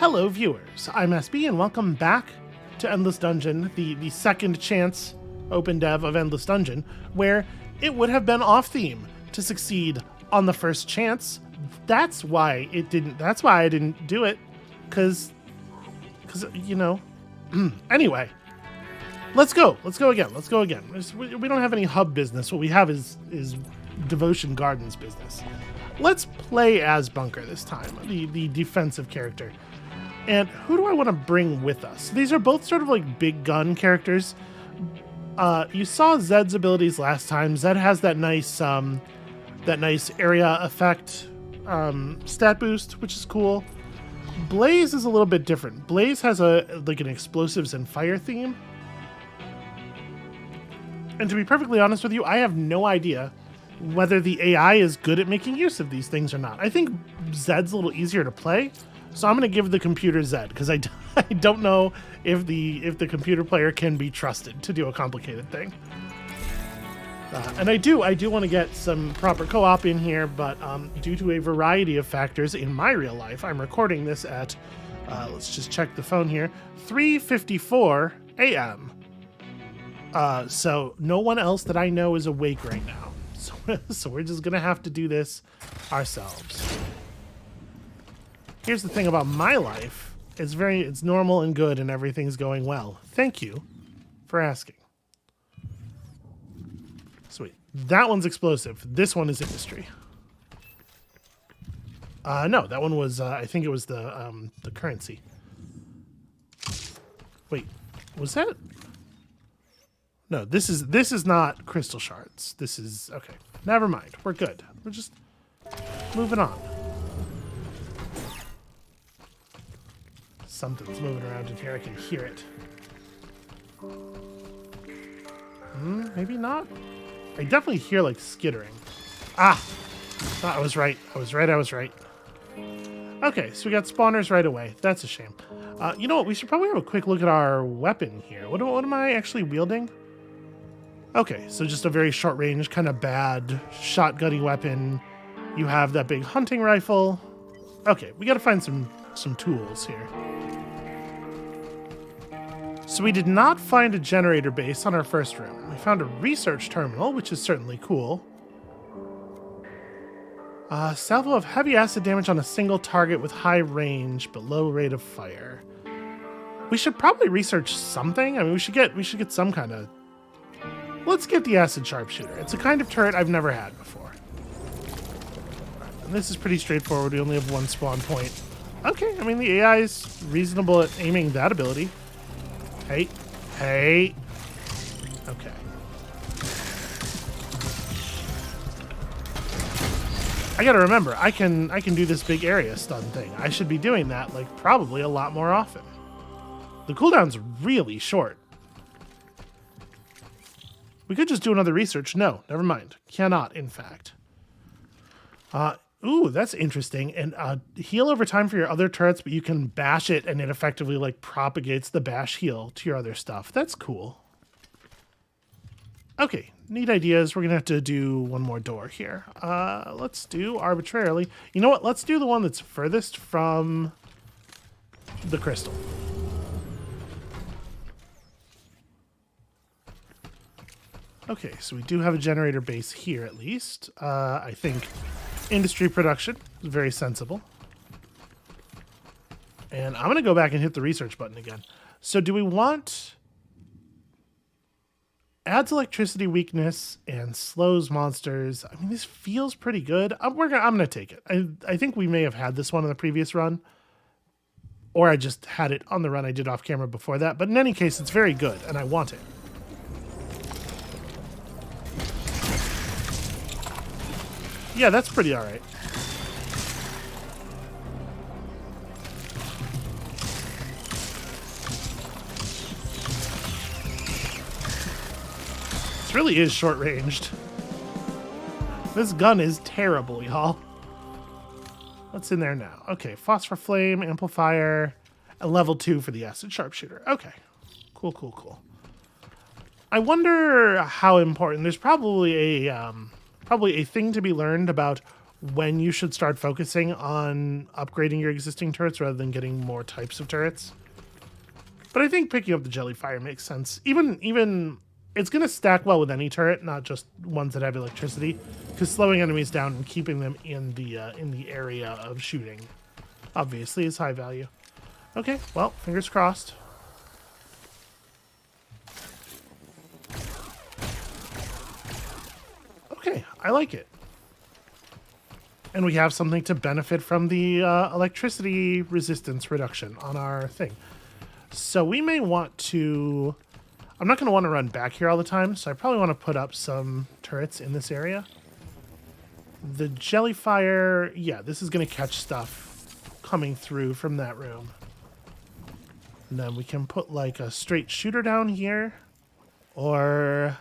Hello viewers, I'm SB and welcome back to Endless Dungeon, the second chance OpenDev of Endless Dungeon, where it would have been off theme to succeed on the first chance. That's why I didn't do it, because you know. Anyway, let's go again. We don't have any hub business. What we have is Devotion Gardens business. Let's play as Bunker this time, the defensive character. And who do I want to bring with us? These are both sort of like big gun characters. You saw Zed's abilities last time. Zed has that nice area effect stat boost, which is cool. Blaze is a little bit different. Blaze has an explosives and fire theme. And to be perfectly honest with you, I have no idea whether the AI is good at making use of these things or not. I think Zed's a little easier to play, so I'm going to give the computer Zed, because I don't know if the computer player can be trusted to do a complicated thing. And I do want to get some proper co-op in here, but due to a variety of factors in my real life, I'm recording this at, let's just check the phone here, 3:54 a.m. So no one else that I know is awake right now. So we're just going to have to do this ourselves. Here's the thing about my life. It's normal and good and everything's going well. Thank you for asking. Sweet. That one's explosive. This one is industry. No, that one was, I think it was the currency. Wait, was that? No, this is not crystal shards. This is, okay. Never mind. We're good. We're just moving on. Something's moving around in here. I can hear it. Maybe not. I definitely hear like skittering. Ah! I was right. I was right. Okay, so we got spawners right away. That's a shame. You know what? We should probably have a quick look at our weapon here. What am I actually wielding? Okay, so just a very short range, kind of bad shotgunny weapon. You have that big hunting rifle. Okay, we got to find some tools here. So we did not find a generator base on our first room. We found a research terminal, which is certainly cool. Salvo of heavy acid damage on a single target with high range but low rate of fire. We should probably research something. I mean, we should get some kind of. Let's get the acid sharpshooter. It's a kind of turret I've never had before. And this is pretty straightforward. We only have one spawn point. Okay, I mean, the AI is reasonable at aiming that ability. Hey. Okay. I gotta remember, I can do this big area stun thing. I should be doing that, like, probably a lot more often. The cooldown's really short. We could just do another research. No, never mind. Cannot, in fact. Ooh, that's interesting. And heal over time for your other turrets, but you can bash it and it effectively like propagates the bash heal to your other stuff. That's cool. Okay, neat ideas. We're going to have to do one more door here. Let's do arbitrarily. You know what? Let's do the one that's furthest from the crystal. Okay, so we do have a generator base here at least. I think industry production is very sensible. And I'm going to go back and hit the research button again. So do we want... Adds electricity weakness and slows monsters. I mean, this feels pretty good. I'm going to take it. I think we may have had this one in the previous run. Or I just had it on the run I did off camera before that. But in any case, it's very good, and I want it. Yeah, that's pretty all right. This really is short-ranged. This gun is terrible, y'all. What's in there now? Okay, phosphor flame, amplifier, and level 2 for the acid sharpshooter. Okay, cool. I wonder how important. There's probably a thing to be learned about when you should start focusing on upgrading your existing turrets rather than getting more types of turrets. But I think picking up the Jellyfire makes sense. Even it's going to stack well with any turret, not just ones that have electricity, because slowing enemies down and keeping them in the area of shooting obviously is high value. Okay, well, fingers crossed. Okay, I like it. And we have something to benefit from the electricity resistance reduction on our thing. So we may want to... I'm not going to want to run back here all the time, so I probably want to put up some turrets in this area. The Jellyfire... Yeah, this is going to catch stuff coming through from that room. And then we can put like a straight shooter down here. Or...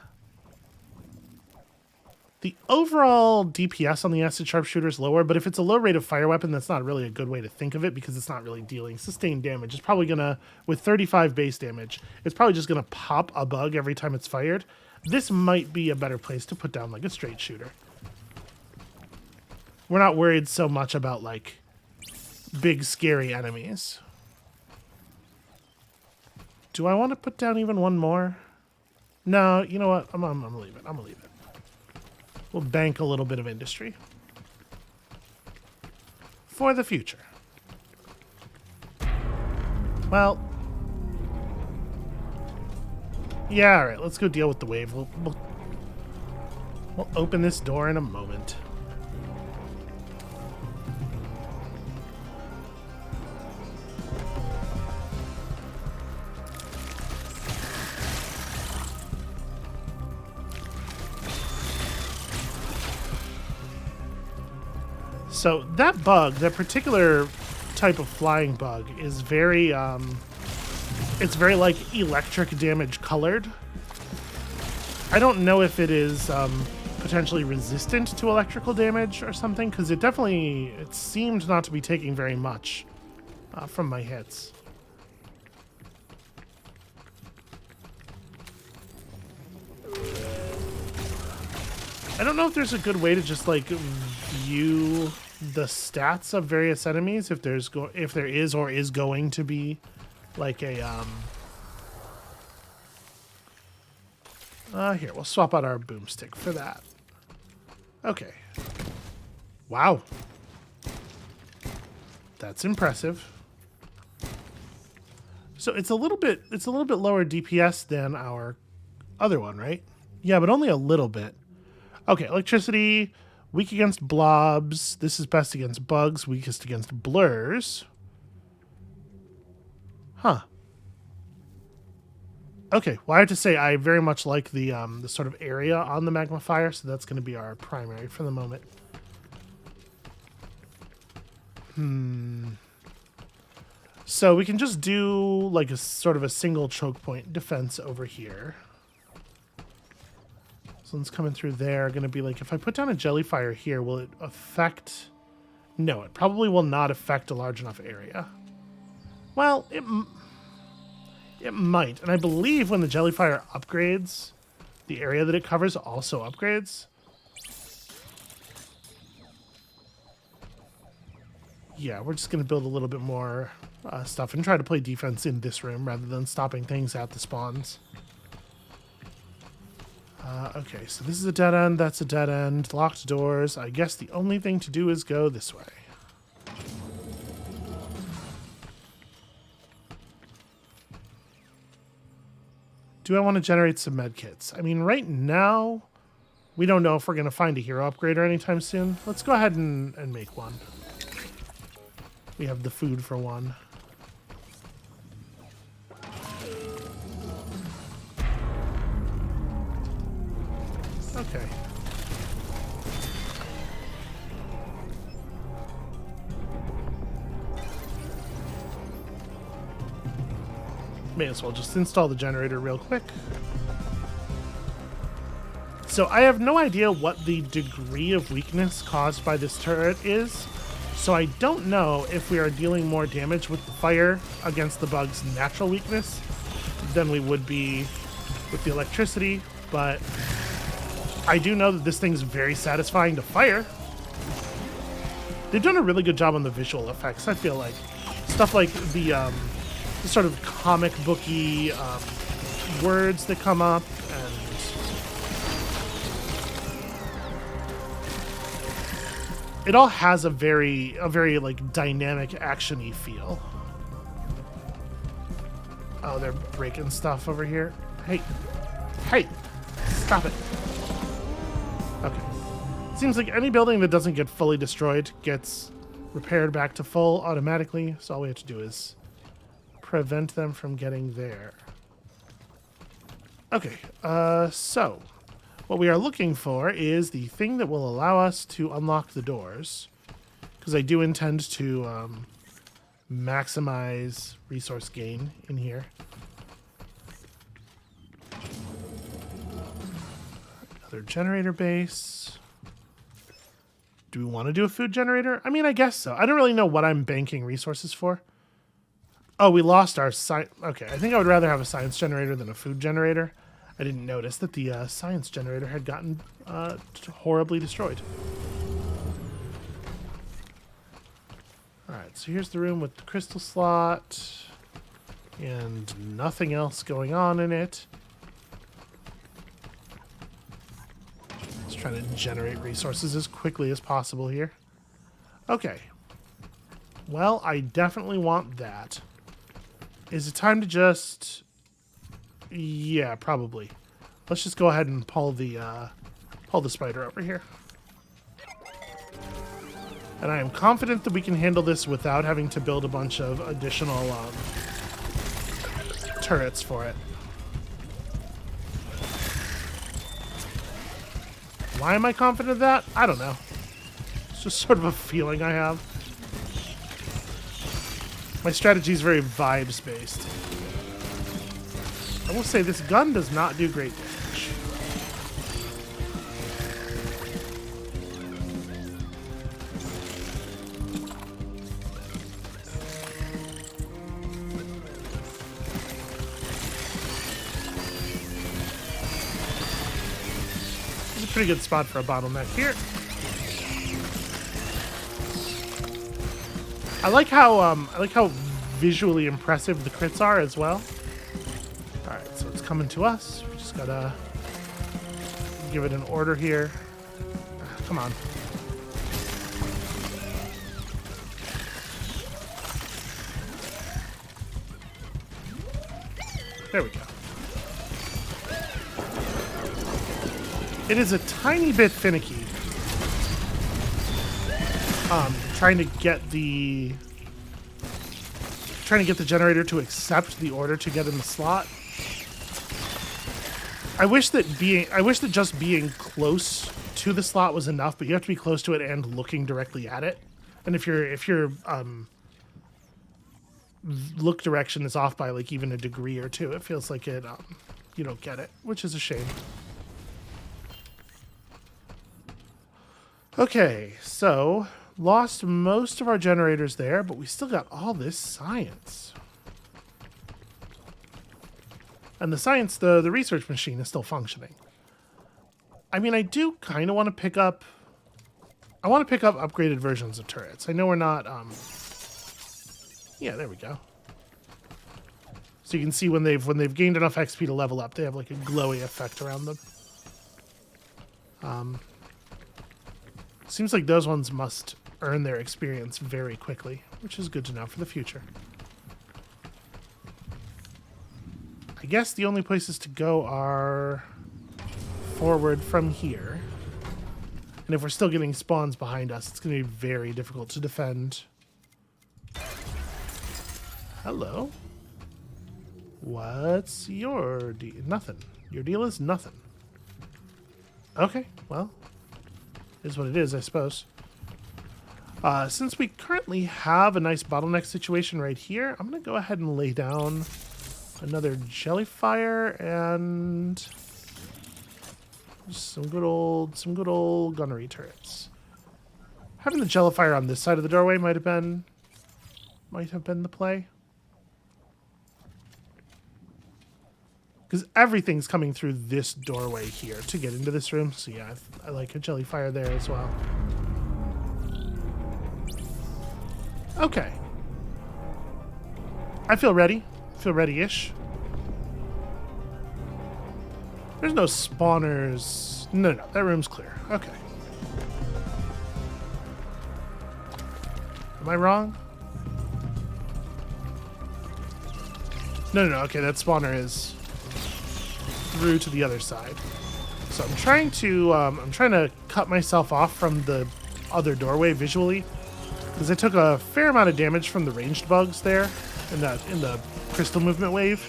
The overall DPS on the acid sharpshooter is lower, but if it's a low rate of fire weapon, that's not really a good way to think of it because it's not really dealing sustained damage. It's probably going to, with 35 base damage, it's probably just going to pop a bug every time it's fired. This might be a better place to put down like a straight shooter. We're not worried so much about like big scary enemies. Do I want to put down even one more? No, you know what? I'm going to leave it. I'm going to leave it. We'll bank a little bit of industry for the future. Well, yeah, all right, let's go deal with the wave. We'll open this door in a moment. So that bug, that particular type of flying bug is very, it's very like electric damage colored. I don't know if it is potentially resistant to electrical damage or something, because it seemed not to be taking very much from my hits. I don't know if there's a good way to just like view the stats of various enemies, if there is or is going to be like a here, we'll swap out our boomstick for that. Okay. Wow. That's impressive. So it's a little bit lower DPS than our other one, right? Yeah, but only a little bit. Okay, electricity, weak against blobs. This is best against bugs, weakest against blurs. Huh. Okay, well, I have to say I very much like the sort of area on the magma fire, so that's going to be our primary for the moment. So we can just do like a sort of a single choke point defense over here. So one's coming through there. Going to be like, if I put down a Jellyfire here, will it affect... No, it probably will not affect a large enough area. Well, it might. And I believe when the Jellyfire upgrades, the area that it covers also upgrades. Yeah, we're just going to build a little bit more stuff and try to play defense in this room rather than stopping things at the spawns. Okay, so this is a dead end, that's a dead end, locked doors. I guess the only thing to do is go this way. Do I want to generate some medkits? I mean, right now, we don't know if we're going to find a hero upgrader anytime soon. Let's go ahead and make one. We have the food for one. Okay. May as well just install the generator real quick. So I have no idea what the degree of weakness caused by this turret is. So I don't know if we are dealing more damage with the fire against the bug's natural weakness than we would be with the electricity, but I do know that this thing's very satisfying to fire. They've done a really good job on the visual effects, I feel like. Stuff like the sort of comic booky words that come up, and it all has a very like dynamic, action-y feel. Oh, they're breaking stuff over here. Hey, stop it. Okay. Seems like any building that doesn't get fully destroyed gets repaired back to full automatically. So all we have to do is prevent them from getting there. Okay, so what we are looking for is the thing that will allow us to unlock the doors, because I do intend to maximize resource gain in here. Another generator base. Do we want to do a food generator? I mean, I guess so. I don't really know what I'm banking resources for. Oh, we lost our science. Okay, I think I would rather have a science generator than a food generator. I didn't notice that the science generator had gotten horribly destroyed. Alright, so here's the room with the crystal slot. And nothing else going on in it. Let's try to generate resources as quickly as possible here. Okay. Well, I definitely want that. Is it time to just... Yeah, probably. Let's just go ahead and pull the spider over here. And I am confident that we can handle this without having to build a bunch of additional turrets for it. Why am I confident of that? I don't know. It's just sort of a feeling I have. My strategy is very vibes-based. I will say this gun does not do great damage. This is a pretty good spot for a bottleneck here. I like how visually impressive the crits are as well. Alright, so it's coming to us. We just gotta give it an order here. Come on. There we go. It is a tiny bit finicky. Trying to get the generator to accept the order to get in the slot. I wish that just being close to the slot was enough, but you have to be close to it and looking directly at it. And if your look direction is off by like even a degree or two, it feels like it you don't get it, which is a shame. Okay, so lost most of our generators there, but we still got all this science. And the science, the research machine is still functioning. I mean, I do kind of want to pick up... I want to pick up upgraded versions of turrets. I know we're not... Yeah, there we go. So you can see when they've gained enough XP to level up, they have like a glowy effect around them. Seems like those ones must earn their experience very quickly, which is good to know for the future. I guess the only places to go are forward from here. And if we're still getting spawns behind us, it's going to be very difficult to defend. Hello. What's your deal? Nothing. Your deal is nothing. Okay, well, is what it is, I suppose. Since we currently have a nice bottleneck situation right here, I'm going to go ahead and lay down another jellyfire and some good old gunnery turrets. Having the jellyfire on this side of the doorway might have been the play. Because everything's coming through this doorway here to get into this room. So yeah, I like a jellyfire there as well. Okay. I feel ready. Feel ready-ish. There's no spawners. No, that room's clear. Okay. Am I wrong? No. Okay, that spawner is through to the other side. So I'm trying to cut myself off from the other doorway visually, because I took a fair amount of damage from the ranged bugs there in the crystal movement wave.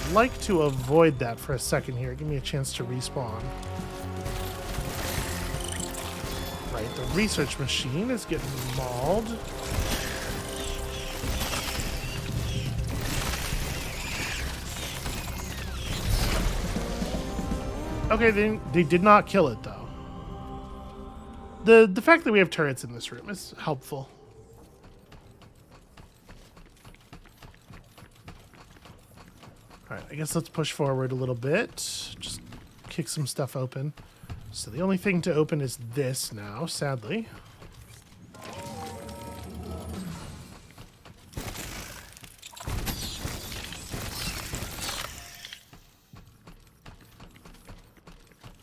I'd like to avoid that for a second here. Give me a chance to respawn. Right, the research machine is getting mauled. Okay, they did not kill it though. The fact that we have turrets in this room is helpful. Alright, I guess let's push forward a little bit. Just kick some stuff open. So the only thing to open is this now, sadly.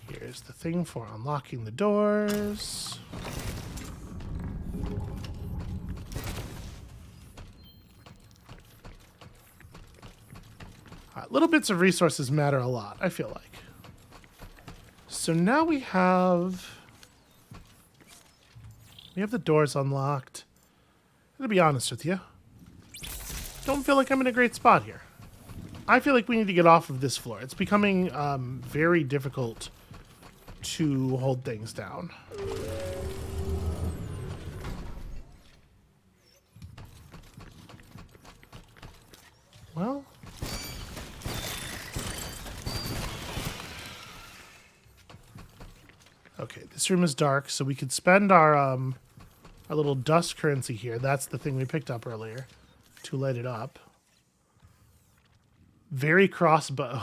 Here's the thing for unlocking the doors. Little bits of resources matter a lot, I feel like. So now we have the doors unlocked. I'm gonna be honest with you. Don't feel like I'm in a great spot here. I feel like we need to get off of this floor. It's becoming very difficult to hold things down. Well, okay, this room is dark, so we could spend our little dust currency here. That's the thing we picked up earlier to light it up. Very crossbow.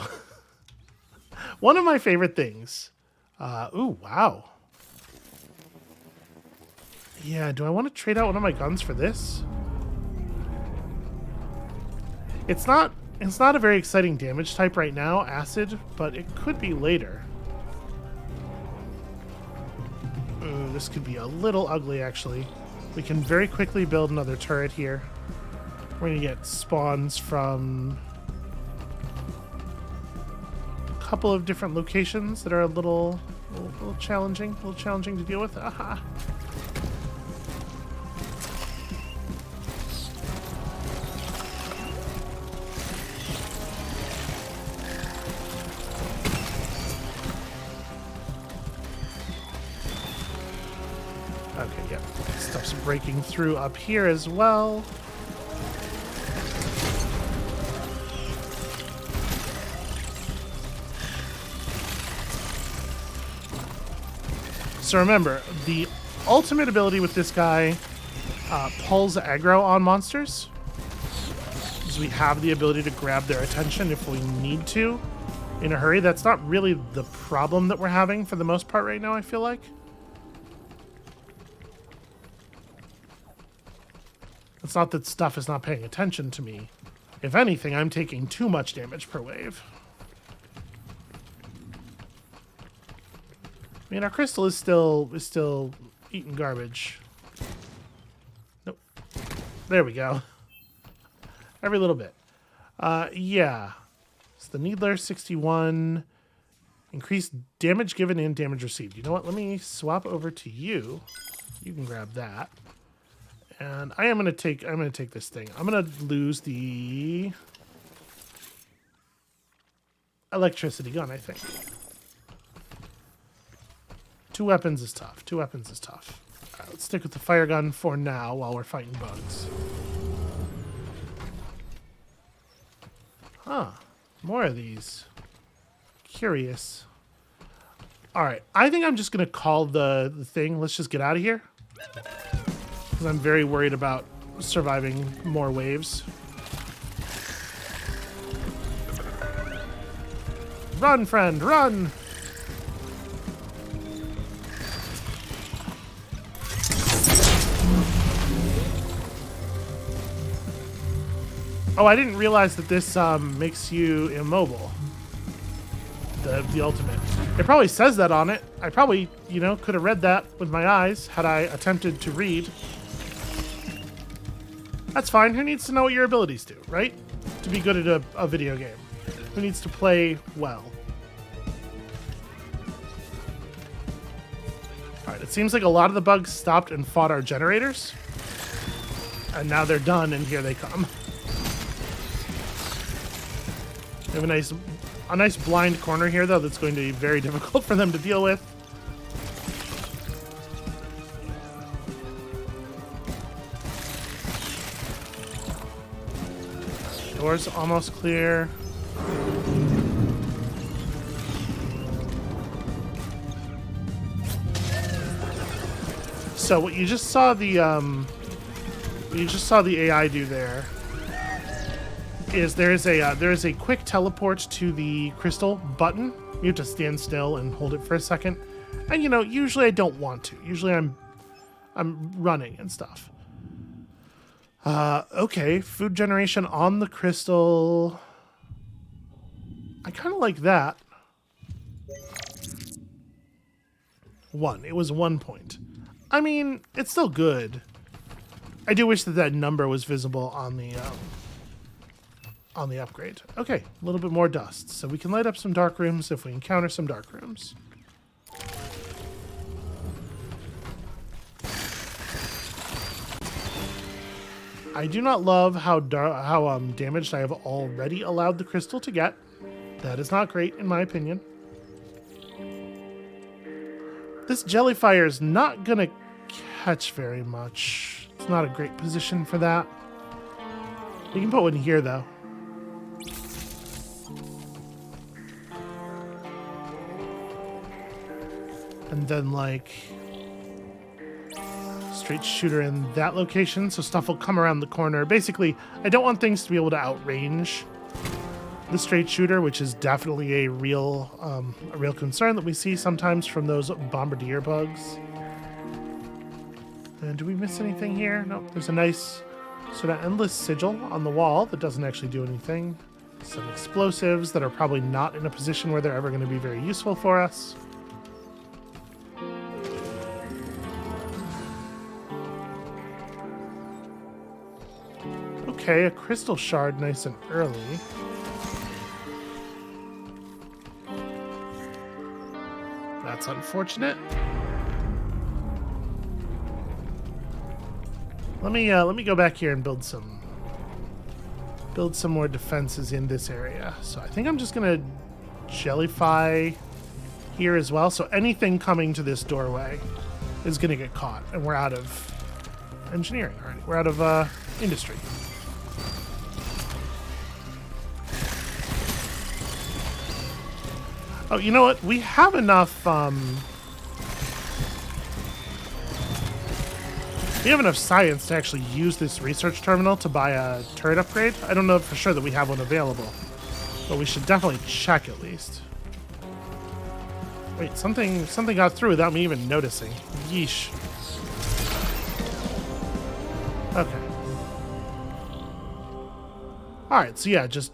One of my favorite things. Ooh, wow. Yeah, do I want to trade out one of my guns for this? It's not a very exciting damage type right now, acid, but it could be later. Ooh, this could be a little ugly, actually. We can very quickly build another turret here. We're going to get spawns from a couple of different locations that are a little challenging to deal with. Aha! Okay, yeah. Stuff's breaking through up here as well. So remember, the ultimate ability with this guy pulls aggro on monsters. So we have the ability to grab their attention if we need to in a hurry. That's not really the problem that we're having for the most part right now, I feel like. It's not that stuff is not paying attention to me. If anything, I'm taking too much damage per wave. I mean, our crystal is still eating garbage. Nope. There we go. Every little bit. Yeah. It's the Needler 61. Increased damage given and damage received. You know what? Let me swap over to you. You can grab that. And I'm gonna take this thing. I'm gonna lose the electricity gun, I think. Two weapons is tough. All right, let's stick with the fire gun for now while we're fighting bugs. Huh. More of these. Curious. Alright, I think I'm just gonna call the thing. Let's just get out of here. Because I'm very worried about surviving more waves. Run, friend, run! Oh, I didn't realize that this makes you immobile. The ultimate. It probably says that on it. I probably, you know, could have read that with my eyes had I attempted to read. That's fine. Who needs to know what your abilities do, right? To be good at a video game. Who needs to play well? Alright, it seems like a lot of the bugs stopped and fought our generators. And now they're done, and here they come. We have a nice blind corner here, though, that's going to be very difficult for them to deal with. Door's almost clear. So what you just saw the AI do there is there is a quick teleport to the crystal button. You have to stand still and hold it for a second. And you know, usually I don't want to. Usually I'm running and stuff. Okay, food generation on the crystal. I kind of like that. 1. It was 1 point. I mean, it's still good. I do wish that that number was visible on the upgrade. Okay, a little bit more dust. So we can light up some dark rooms if we encounter some dark rooms. I do not love how damaged I have already allowed the crystal to get. That is not great, in my opinion. This jellyfire is not going to catch very much. It's not a great position for that. We can put one here, though. And then, like, straight shooter in that location, so stuff will come around the corner. Basically, I don't want things to be able to outrange the straight shooter, which is definitely a real concern that we see sometimes from those bombardier bugs. And do we miss anything here? Nope. There's a nice sort of endless sigil on the wall that doesn't actually do anything. Some explosives that are probably not in a position where they're ever going to be very useful for us. Okay, a crystal shard nice and early. That's unfortunate. Let me go back here and build some more defenses in this area. So I think I'm just gonna jellify here as well. So anything coming to this doorway is gonna get caught, and we're out of engineering already. We're out of industry. Oh, you know what? We have enough. We have enough science to actually use this research terminal to buy a turret upgrade. I don't know for sure that we have one available, but we should definitely check at least. Wait, something got through without me even noticing. Yeesh. Okay. All right. So yeah, just.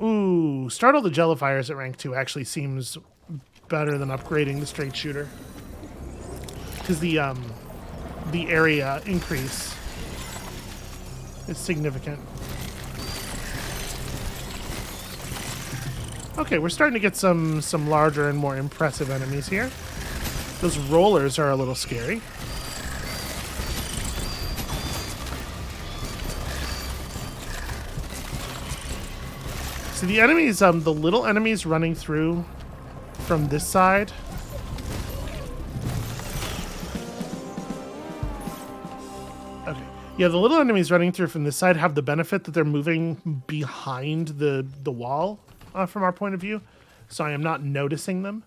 Ooh, startle the jellifiers at rank 2 actually seems better than upgrading the straight shooter. Because the area increase is significant. Okay, we're starting to get some larger and more impressive enemies here. Those rollers are a little scary. So the enemies, the little enemies running through from this side. Okay. Yeah, the little enemies running through from this side have the benefit that they're moving behind the wall from our point of view. So I am not noticing them.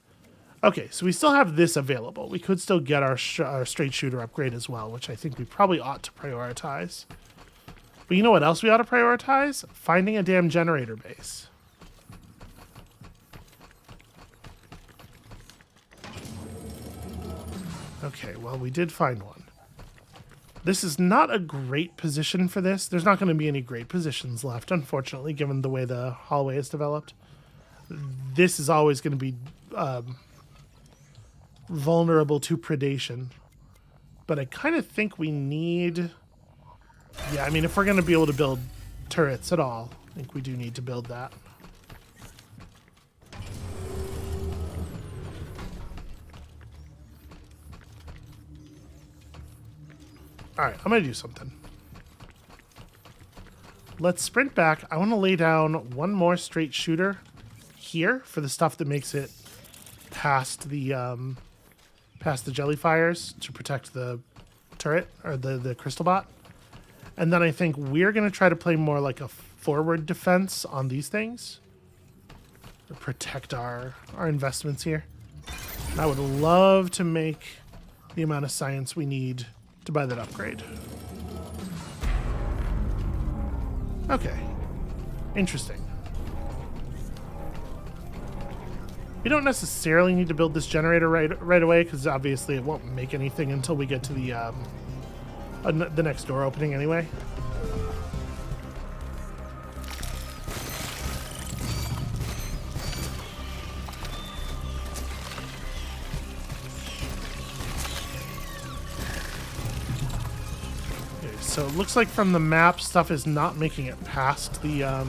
Okay, so we still have this available. We could still get our straight shooter upgrade as well, which I think we probably ought to prioritize. But you know what else we ought to prioritize? Finding a damn generator base. Okay, well, we did find one. This is not a great position for this. There's not going to be any great positions left, unfortunately, given the way the hallway is developed. This is always going to be vulnerable to predation. But I kind of think we need... Yeah, I mean, if we're going to be able to build turrets at all, I think we do need to build that. Alright, I'm going to do something. Let's sprint back. I want to lay down one more straight shooter here for the stuff that makes it past the jelly fires to protect the turret, or the crystal bot. And then I think we're going to try to play more like a forward defense on these things. To protect our investments here. And I would love to make the amount of science we need to buy that upgrade. Okay. Interesting. We don't necessarily need to build this generator right away, because obviously it won't make anything until we get to the next door opening anyway. Okay, so it looks like from the map, stuff is not making it past the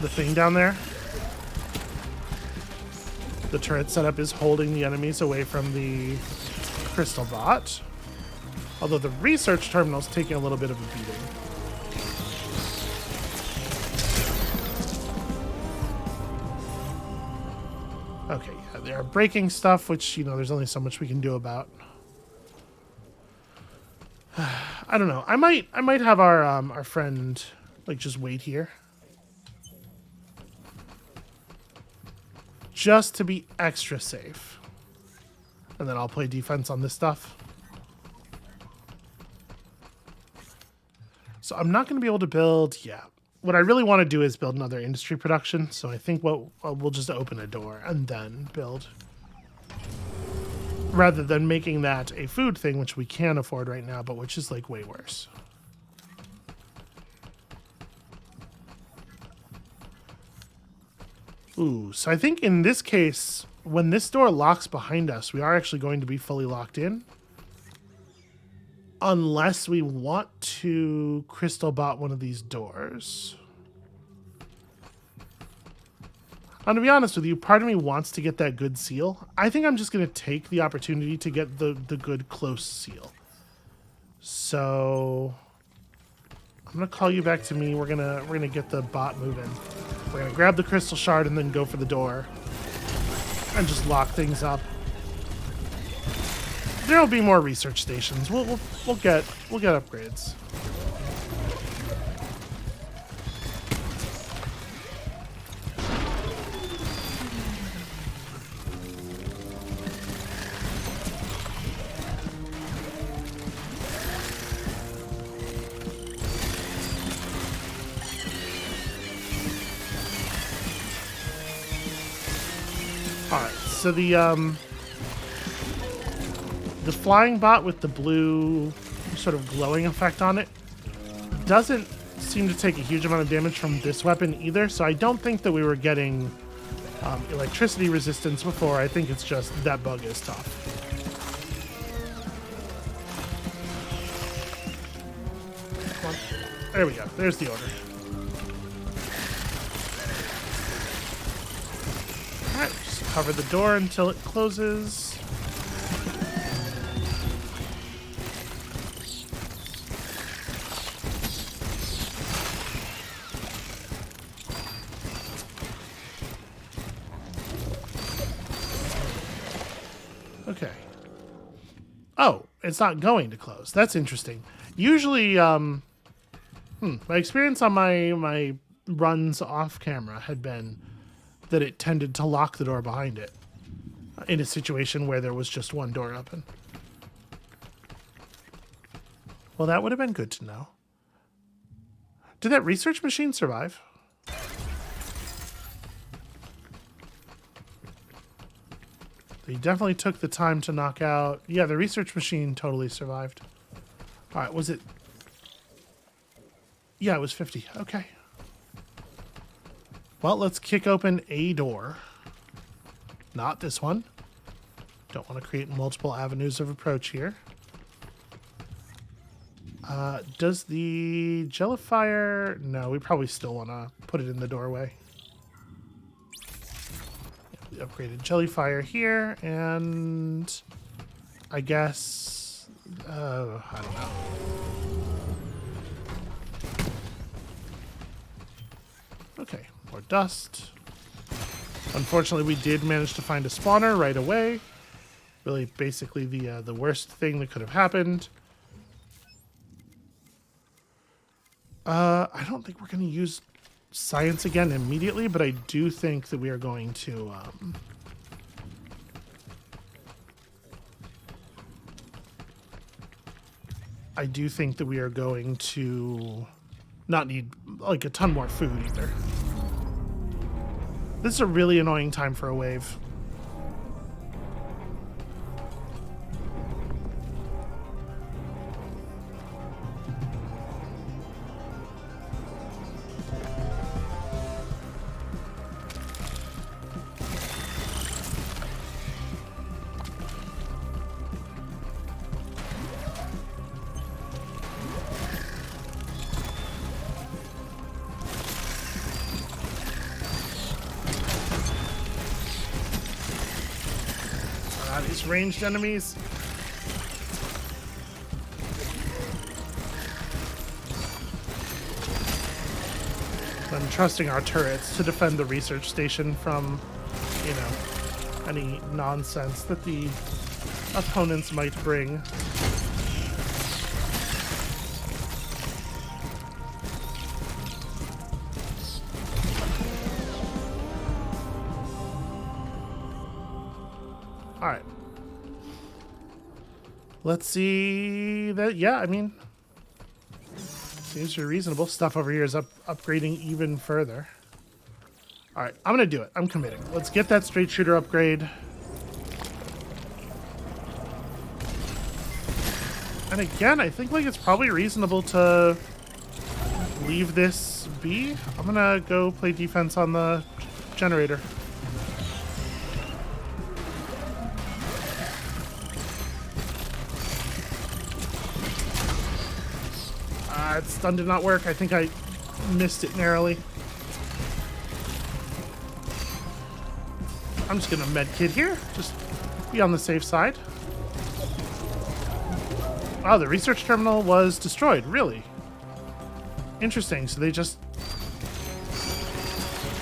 thing down there. The turret setup is holding the enemies away from the crystal bot. Although the research terminal is taking a little bit of a beating. Okay, yeah, they are breaking stuff, which, you know, there's only so much we can do about. I don't know. I might have our friend like just wait here. Just to be extra safe. And then I'll play defense on this stuff. So I'm not going to be able to build, yeah. What I really want to do is build another industry production. So I think we'll just open a door and then build. Rather than making that a food thing, which we can afford right now, but which is like way worse. Ooh, so I think in this case, when this door locks behind us, we are actually going to be fully locked in. Unless we want to crystal bot one of these doors. And to be honest with you, part of me wants to get that good seal. I think I'm just going to take the opportunity to get the good close seal. So I'm going to call you back to me. We're gonna get the bot moving. We're going to grab the crystal shard and then go for the door. And just lock things up. There'll be more research stations. We'll get upgrades. All right. So the flying bot with the blue sort of glowing effect on it doesn't seem to take a huge amount of damage from this weapon either, so I don't think that we were getting electricity resistance before. I think it's just that bug is tough. Come on. There we go. There's the order. Alright, just cover the door until it closes. Okay. Oh, it's not going to close. That's interesting. Usually, my experience on my runs off camera had been that it tended to lock the door behind it in a situation where there was just one door open. Well, that would have been good to know. Did that research machine survive? They definitely took the time to knock out... Yeah, the research machine totally survived. All right, was it? Yeah, it was 50. Okay. Well, let's kick open a door. Not this one. Don't want to create multiple avenues of approach here. Does the jellifier... No, we probably still want to put it in the doorway. We upgraded jellifier here, and I guess... I don't know. Okay, more dust. Unfortunately, we did manage to find a spawner right away. Really, basically the worst thing that could have happened. I don't think we're going to use science again immediately, but I do think that we are going to... I do think that we are going to not need like a ton more food either. This is a really annoying time for a wave. These ranged enemies. I'm trusting our turrets to defend the research station from, you know, any nonsense that the opponents might bring. All right. Let's see that. Yeah, I mean, seems reasonable. Stuff over here is upgrading even further. All right, I'm going to do it. I'm committing. Let's get that straight shooter upgrade. And again, I think like it's probably reasonable to leave this be. I'm going to go play defense on the generator. Stun did not work. I think I missed it narrowly. I'm just gonna medkit here. Just be on the safe side. Wow, the research terminal was destroyed. Really? Interesting. So they just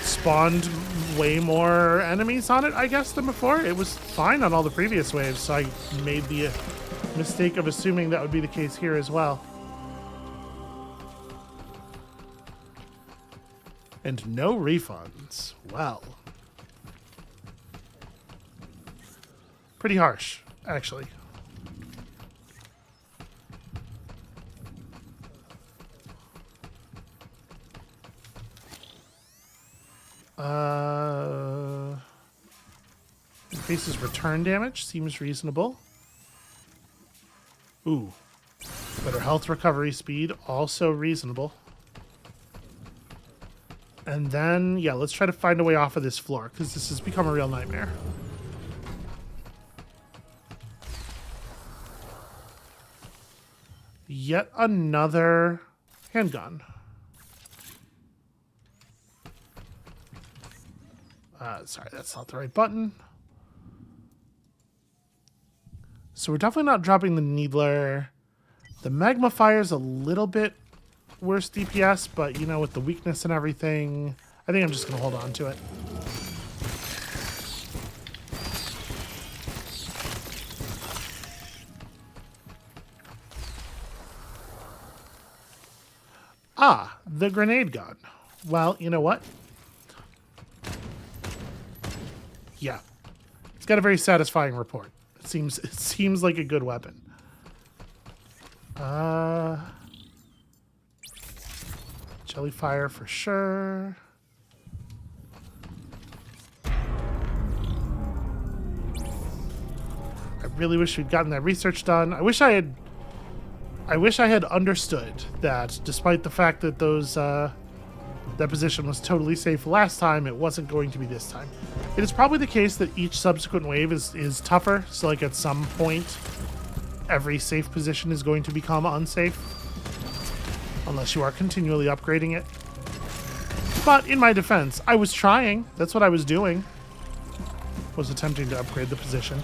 spawned way more enemies on it, I guess, than before. It was fine on all the previous waves, so I made the mistake of assuming that would be the case here as well. And no refunds. Well. Pretty harsh, actually. Increases return damage. Seems reasonable. Ooh. Better health recovery speed. Also reasonable. And then, yeah, let's try to find a way off of this floor, because this has become a real nightmare. Yet another handgun. Sorry, that's not the right button. So we're definitely not dropping the Needler. The Magma Fire's a little bit worse DPS, but you know, with the weakness and everything, I think I'm just gonna hold on to it. Ah, the grenade gun. Well, you know what? Yeah, it's got a very satisfying report. It seems like a good weapon. Jellyfire for sure. I really wish we'd gotten that research done. I wish I had I wish I had understood that despite the fact that that position was totally safe last time, it wasn't going to be this time. It is probably the case that each subsequent wave is tougher, so like at some point, every safe position is going to become unsafe, unless you are continually upgrading it. But in my defense, I was trying. That's what I was doing, was attempting to upgrade the position.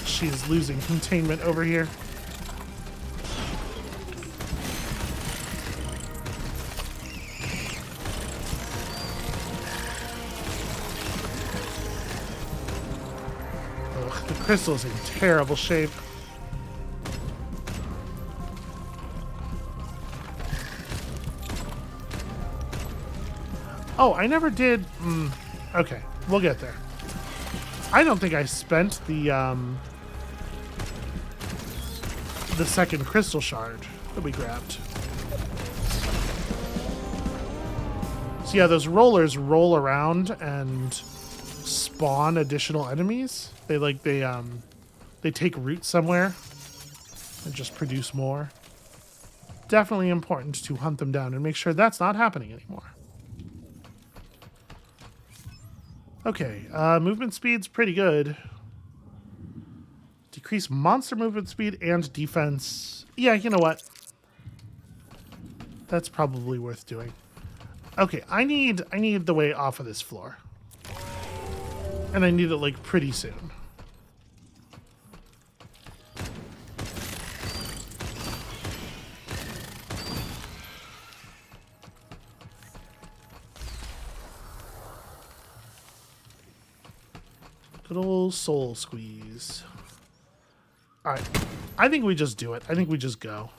She's losing containment over here. Ugh, the crystal's in terrible shape. Oh, I never did... okay, we'll get there. I don't think I spent the second crystal shard that we grabbed. So yeah, those rollers roll around and spawn additional enemies. They take root somewhere and just produce more. Definitely important to hunt them down and make sure that's not happening anymore. Okay, movement speed's pretty good. Decrease monster movement speed and defense. Yeah, you know what? That's probably worth doing. Okay, I need the way off of this floor. And I need it, like, pretty soon. Good old soul squeeze. Alright, I think we just do it. I think we just go.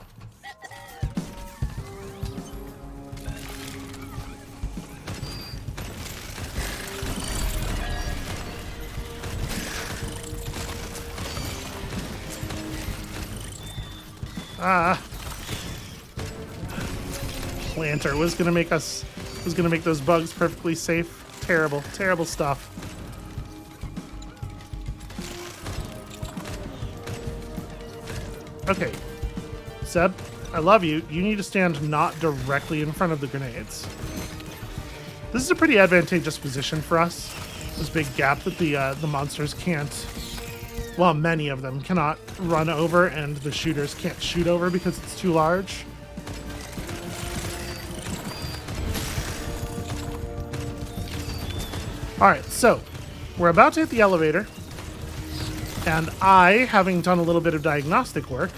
Ah. Planter was gonna make those bugs perfectly safe. Terrible, terrible stuff. Okay, Seb, I love you. You need to stand not directly in front of the grenades. This is a pretty advantageous position for us. This big gap that the monsters can't, well, many of them cannot run over, and the shooters can't shoot over because it's too large. All right, so we're about to hit the elevator. And I, having done a little bit of diagnostic work,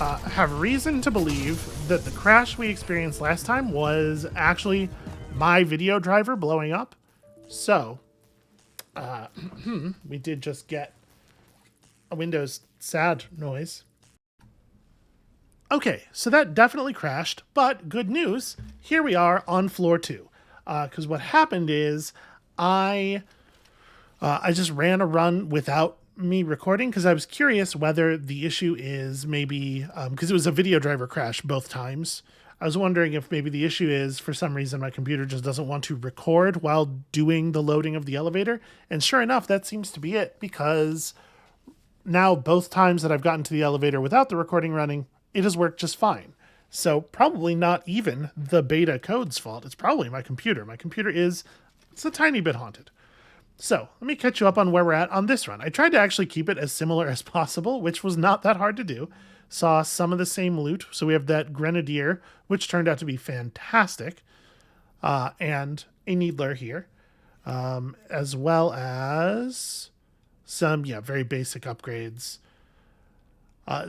have reason to believe that the crash we experienced last time was actually my video driver blowing up. So, we did just get a Windows sad noise. Okay, so that definitely crashed, but good news, here we are on floor 2. Because what happened is I just ran a run without me recording because I was curious whether the issue is maybe because it was a video driver crash both times. I was wondering if maybe the issue is for some reason my computer just doesn't want to record while doing the loading of the elevator. And sure enough, that seems to be it, because now both times that I've gotten to the elevator without the recording running, it has worked just fine. So probably not even the beta code's fault. It's probably my computer. My computer it's a tiny bit haunted. So let me catch you up on where we're at on this run. I tried to actually keep it as similar as possible, which was not that hard to do. Saw some of the same loot. So we have that Grenadier, which turned out to be fantastic, and a Needler here, as well as some, very basic upgrades.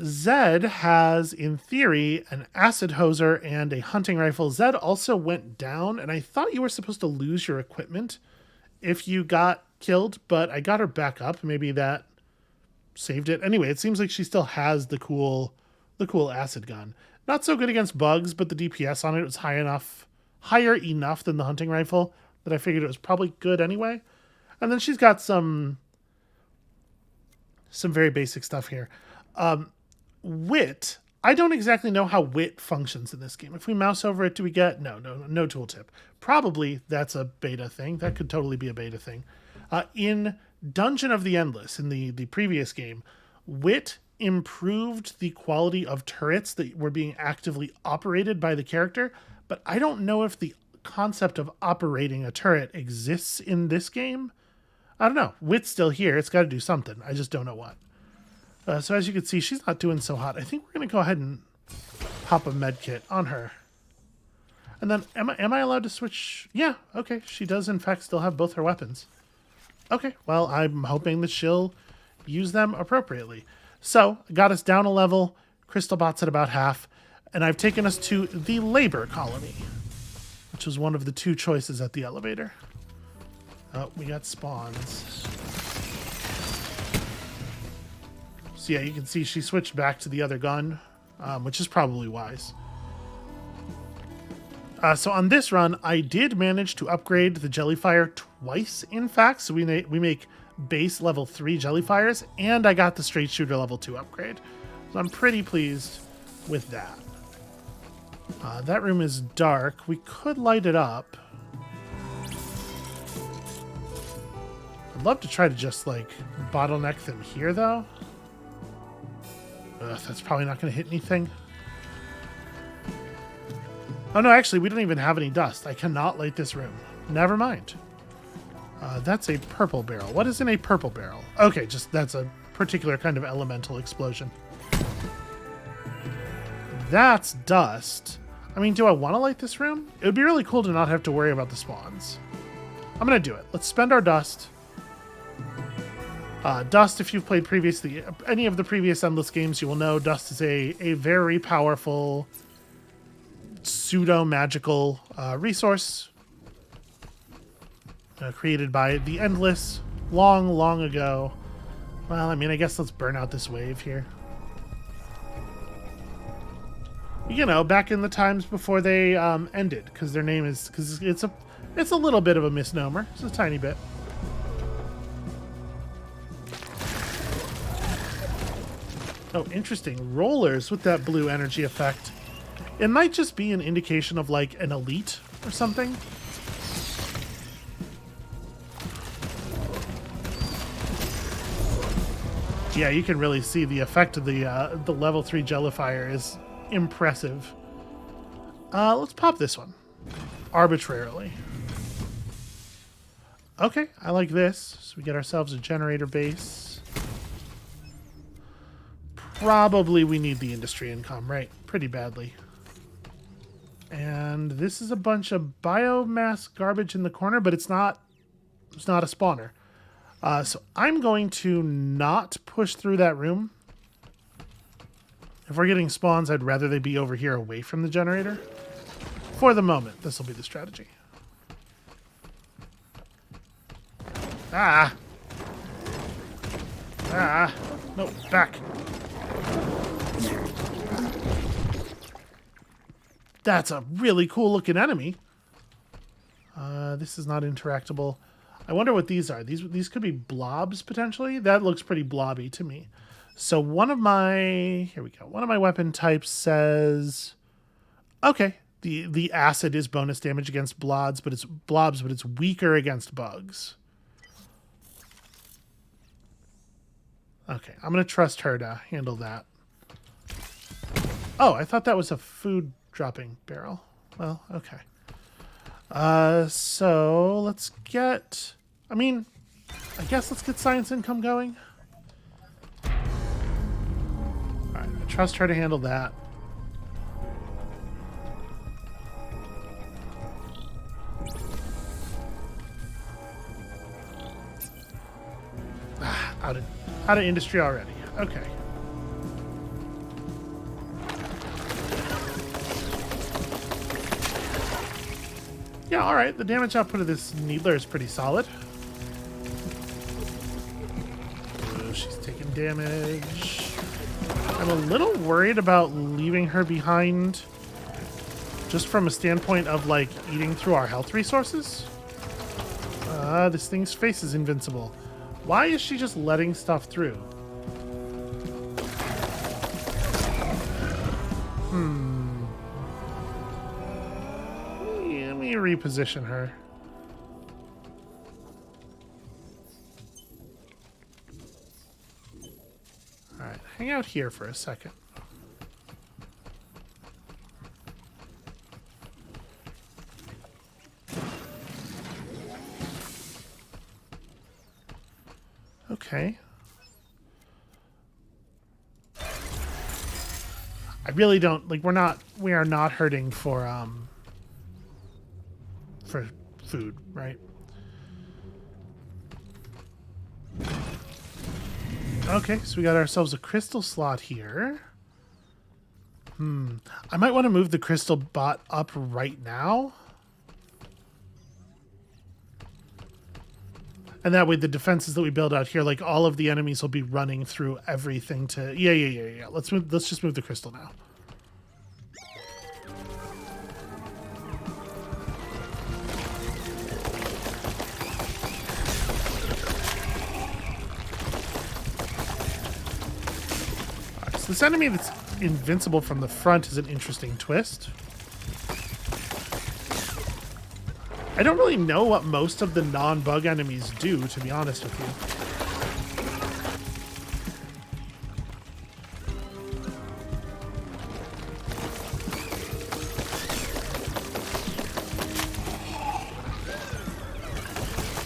Zed has, in theory, an acid hoser and a hunting rifle. Zed also went down, and I thought you were supposed to lose your equipment if you got killed, but I got her back up. Maybe that saved it. Anyway, it seems like she still has the cool acid gun. Not so good against bugs, but the DPS on it was higher enough than the hunting rifle that I figured it was probably good anyway. And then she's got some very basic stuff here. Wit. I don't exactly know how wit functions in this game. If we mouse over it, do we get... No tooltip. Probably that's a beta thing. That could totally be a beta thing. In Dungeon of the Endless, in the previous game, wit improved the quality of turrets that were being actively operated by the character, but I don't know if the concept of operating a turret exists in this game. I don't know. Wit's still here. It's got to do something. I just don't know what. So as you can see, she's not doing so hot. I think we're going to go ahead and pop a med kit on her. And then, am I allowed to switch? Yeah, okay. She does, in fact, still have both her weapons. Okay, well, I'm hoping that she'll use them appropriately. So, got us down a level. Crystal Bot's at about half. And I've taken us to the labor colony, which was one of the 2 choices at the elevator. Oh, we got spawns. So yeah, you can see she switched back to the other gun, which is probably wise. So on this run, I did manage to upgrade the Jellyfire twice, in fact. So we make base level 3 Jellyfires, and I got the Straight Shooter level 2 upgrade. So I'm pretty pleased with that. That room is dark. We could light it up. I'd love to try to just, like, bottleneck them here, though. Ugh, that's probably not going to hit anything. Oh, no, actually, we don't even have any dust. I cannot light this room. Never mind. That's a purple barrel. What is in a purple barrel? Okay, just that's a particular kind of elemental explosion. That's dust. I mean, do I want to light this room? It would be really cool to not have to worry about the spawns. I'm going to do it. Let's spend our dust. Dust, if you've played previously, any of the previous Endless games, you will know dust is a very powerful pseudo-magical resource created by the Endless long, long ago. Well, I mean, I guess let's burn out this wave here. You know, back in the times before they ended, because their name is... because it's a little bit of a misnomer. It's a tiny bit. Oh, interesting. Rollers with that blue energy effect. It might just be an indication of, like, an elite or something. Yeah, you can really see the effect of the level 3 Jellyfire is impressive. Let's pop this one. Arbitrarily. Okay, I like this. So we get ourselves a generator base. Probably we need the industry income, right? Pretty badly. And this is a bunch of biomass garbage in the corner, but it's not a spawner. So I'm going to not push through that room. If we're getting spawns, I'd rather they be over here away from the generator. For the moment, this will be the strategy. Ah! Ah! No, back! That's a really cool looking enemy. This is not interactable. I wonder what these are. These could be blobs, potentially. That looks pretty blobby to me. So one of my... here we go. One of my weapon types says... okay, the acid is bonus damage against blobs, but it's weaker against bugs. Okay, I'm going to trust her to handle that. Oh, I thought that was a food dropping barrel. Well, okay. So let's get... I mean, I guess let's get science income going. Alright, I trust her to handle that. Out of industry already. Okay. Yeah, alright. The damage output of this needler is pretty solid. Oh, she's taking damage. I'm a little worried about leaving her behind just from a standpoint of, like, eating through our health resources. This thing's face is invincible. Why is she just letting stuff through? Let me reposition her. Alright, hang hang out here for a second. Okay. I really don't like we are not hurting for food, right? Okay, so we got ourselves a crystal slot here. I might want to move the crystal bot up right now. And that way the defenses that we build out here, like all of the enemies will be running through everything to... Yeah. Let's just move the crystal now. Alright, so this enemy that's invincible from the front is an interesting twist. I don't really know what most of the non-bug enemies do, to be honest with you.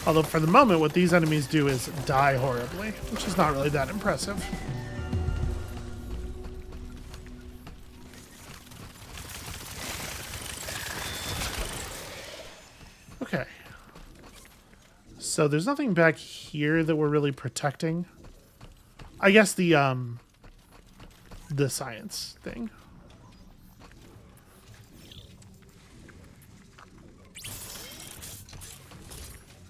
Although for the moment, what these enemies do is die horribly, which is not really that impressive. Okay. So there's nothing back here that we're really protecting. I guess the science thing.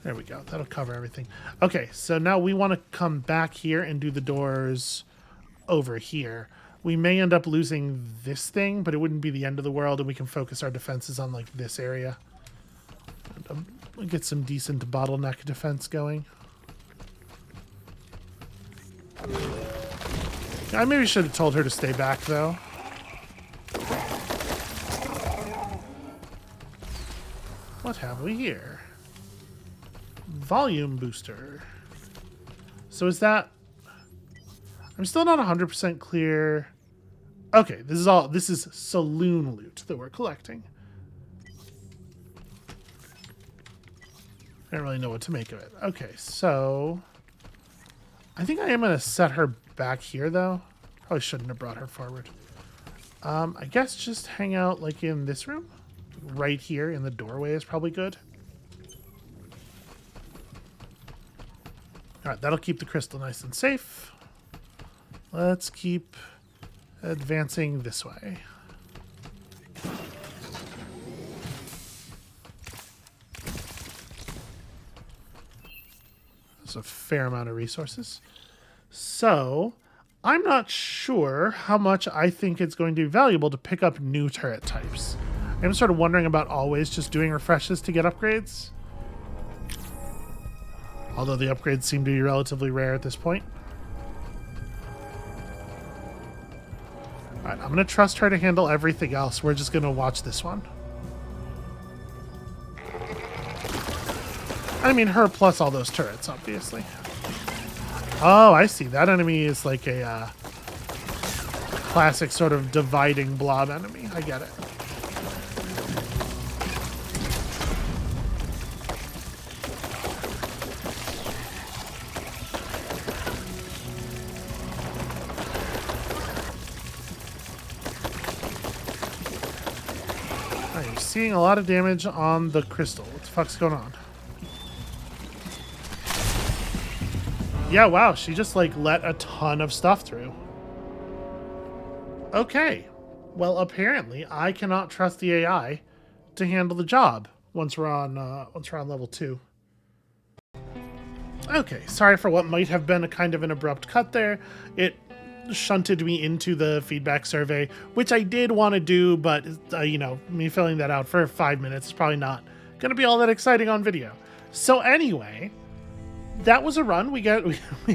There we go. That'll cover everything. Okay, so now we want to come back here and do the doors over here. We may end up losing this thing, but it wouldn't be the end of the world, and we can focus our defenses on like this area. We'll get some decent bottleneck defense going. I maybe should have told her to stay back, though. What have we here? Volume booster. So is that... I'm still not 100% clear. Okay, this is saloon loot that we're collecting. I don't really know what to make of it. Okay, so... I think I am going to set her back here, though. Probably shouldn't have brought her forward. I guess just hang out, like, in this room. Right here in the doorway is probably good. Alright, that'll keep the crystal nice and safe. Let's keep advancing this way. There's a fair amount of resources. So, I'm not sure how much I think it's going to be valuable to pick up new turret types. I'm sort of wondering about always just doing refreshes to get upgrades. Although the upgrades seem to be relatively rare at this point. Alright, I'm going to trust her to handle everything else. We're just going to watch this one. I mean, her plus all those turrets, obviously. Oh, I see. That enemy is like a classic sort of dividing blob enemy. I get it. I'm seeing a lot of damage on the crystal. What the fuck's going on? Yeah, wow, she just, like, let a ton of stuff through. Okay. Well, apparently, I cannot trust the AI to handle the job once we're on level 2. Okay, sorry for what might have been a kind of an abrupt cut there. It shunted me into the feedback survey, which I did want to do, but, you know, me filling that out for 5 minutes is probably not going to be all that exciting on video. So anyway... that was a run. We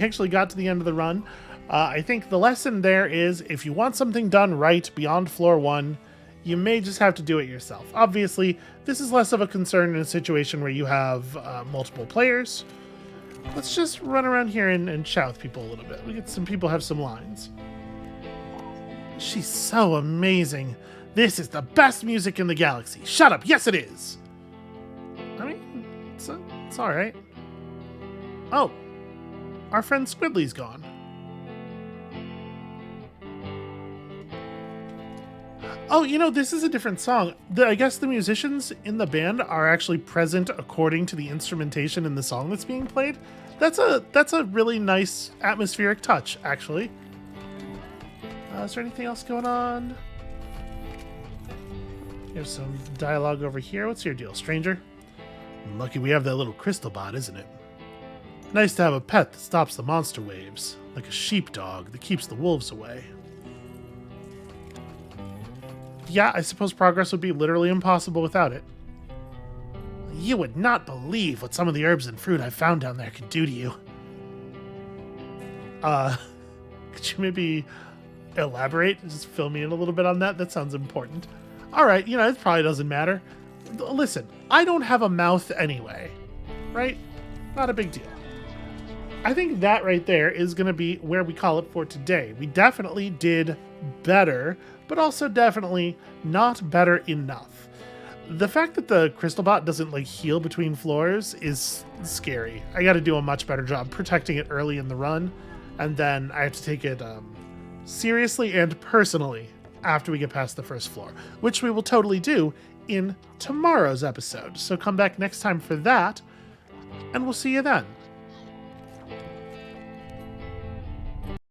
actually got to the end of the run. I think the lesson there is if you want something done right beyond floor 1, you may just have to do it yourself. Obviously, this is less of a concern in a situation where you have multiple players. Let's just run around here and chat with people a little bit. We get some people have some lines. She's so amazing. This is the best music in the galaxy. Shut up. Yes, it is. I mean, it's all right. Oh, our friend Squidly's gone. Oh, you know, this is a different song. I guess the musicians in the band are actually present according to the instrumentation in the song that's being played. That's a really nice atmospheric touch, actually. Is there anything else going on? Here's some dialogue over here. What's your deal, stranger? Lucky we have that little crystal bot, isn't it? Nice to have a pet that stops the monster waves, like a sheepdog that keeps the wolves away. Yeah, I suppose progress would be literally impossible without it. You would not believe what some of the herbs and fruit I found down there could do to you. Could you maybe elaborate? Just fill me in a little bit on that? That sounds important. Alright, you know, it probably doesn't matter. Listen, I don't have a mouth anyway, right? Not a big deal. I think that right there is going to be where we call it for today. We definitely did better, but also definitely not better enough. The fact that the crystal bot doesn't like heal between floors is scary. I got to do a much better job protecting it early in the run, and then I have to take it seriously and personally after we get past the first floor, which we will totally do in tomorrow's episode. So come back next time for that, and we'll see you then.